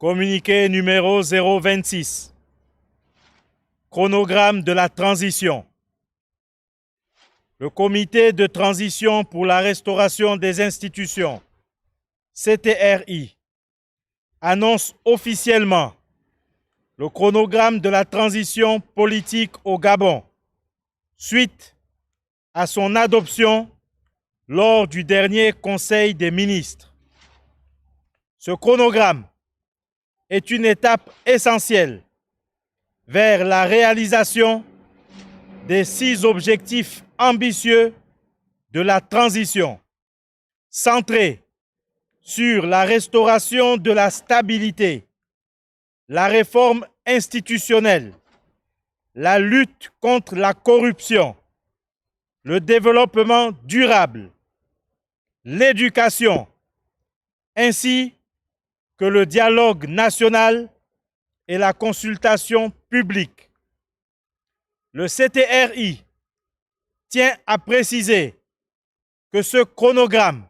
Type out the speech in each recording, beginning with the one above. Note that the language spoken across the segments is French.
Communiqué numéro 026. Chronogramme de la transition. Le Comité de transition pour la restauration des institutions, CTRI, annonce officiellement le chronogramme de la transition politique au Gabon, suite à son adoption lors du dernier Conseil des ministres. Ce chronogramme est une étape essentielle vers la réalisation des 6 objectifs ambitieux de la transition, centrés sur la restauration de la stabilité, la réforme institutionnelle, la lutte contre la corruption, le développement durable, l'éducation, ainsi que le dialogue national et la consultation publique. Le CTRI tient à préciser que ce chronogramme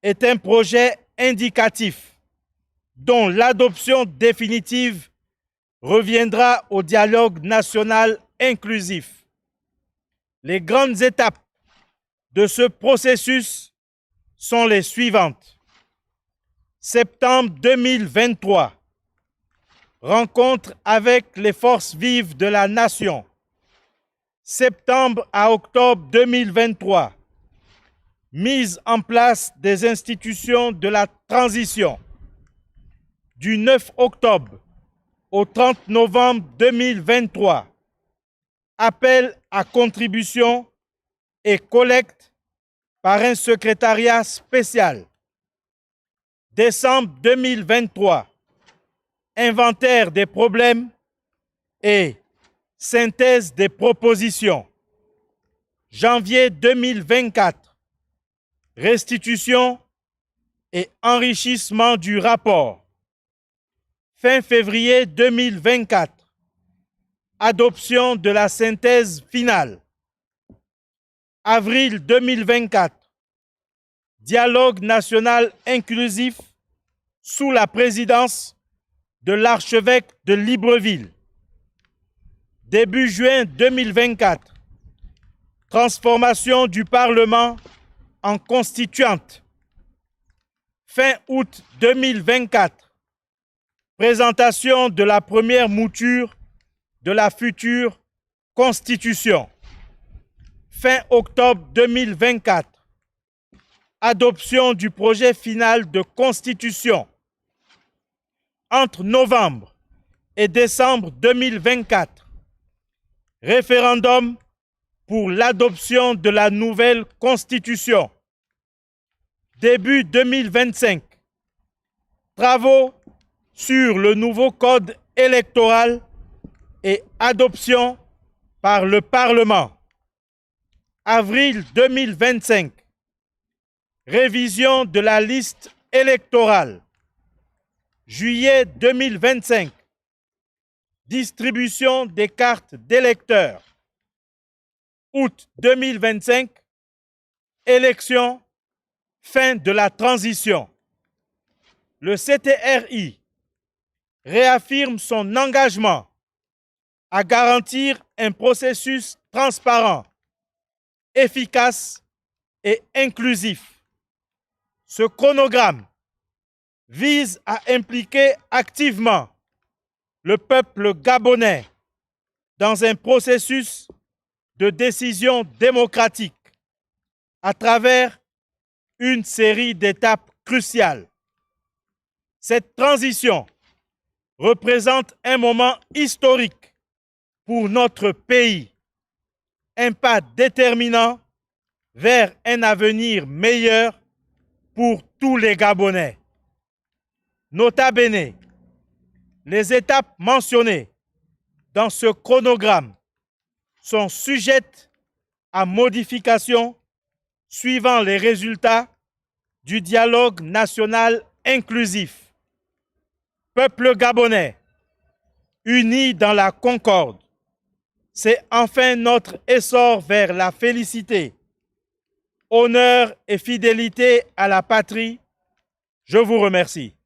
est un projet indicatif dont l'adoption définitive reviendra au dialogue national inclusif. Les grandes étapes de ce processus sont les suivantes. Septembre 2023, rencontre avec les forces vives de la nation. Septembre à octobre 2023, mise en place des institutions de la transition. Du 9 octobre au 30 novembre 2023, appel à contribution et collecte par un secrétariat spécial. Décembre 2023, inventaire des problèmes et synthèse des propositions. Janvier 2024, restitution et enrichissement du rapport. Fin février 2024, adoption de la synthèse finale. Avril 2024, dialogue national inclusif sous la présidence de l'archevêque de Libreville. Début juin 2024, transformation du Parlement en constituante. Fin août 2024, présentation de la première mouture de la future Constitution. Fin octobre 2024, adoption du projet final de Constitution. Entre novembre et décembre 2024, référendum pour l'adoption de la nouvelle Constitution. Début 2025, travaux sur le nouveau code électoral et adoption par le Parlement. Avril 2025, révision de la liste électorale. Juillet 2025, distribution des cartes d'électeurs. Août 2025, élection, fin de la transition. Le CTRI réaffirme son engagement à garantir un processus transparent, efficace et inclusif. Ce chronogramme vise à impliquer activement le peuple gabonais dans un processus de décision démocratique à travers une série d'étapes cruciales. Cette transition représente un moment historique pour notre pays, un pas déterminant vers un avenir meilleur pour tous les Gabonais. Nota bene, les étapes mentionnées dans ce chronogramme sont sujettes à modification suivant les résultats du dialogue national inclusif. Peuple gabonais, unis dans la concorde, c'est enfin notre essor vers la félicité. Honneur et fidélité à la patrie, je vous remercie.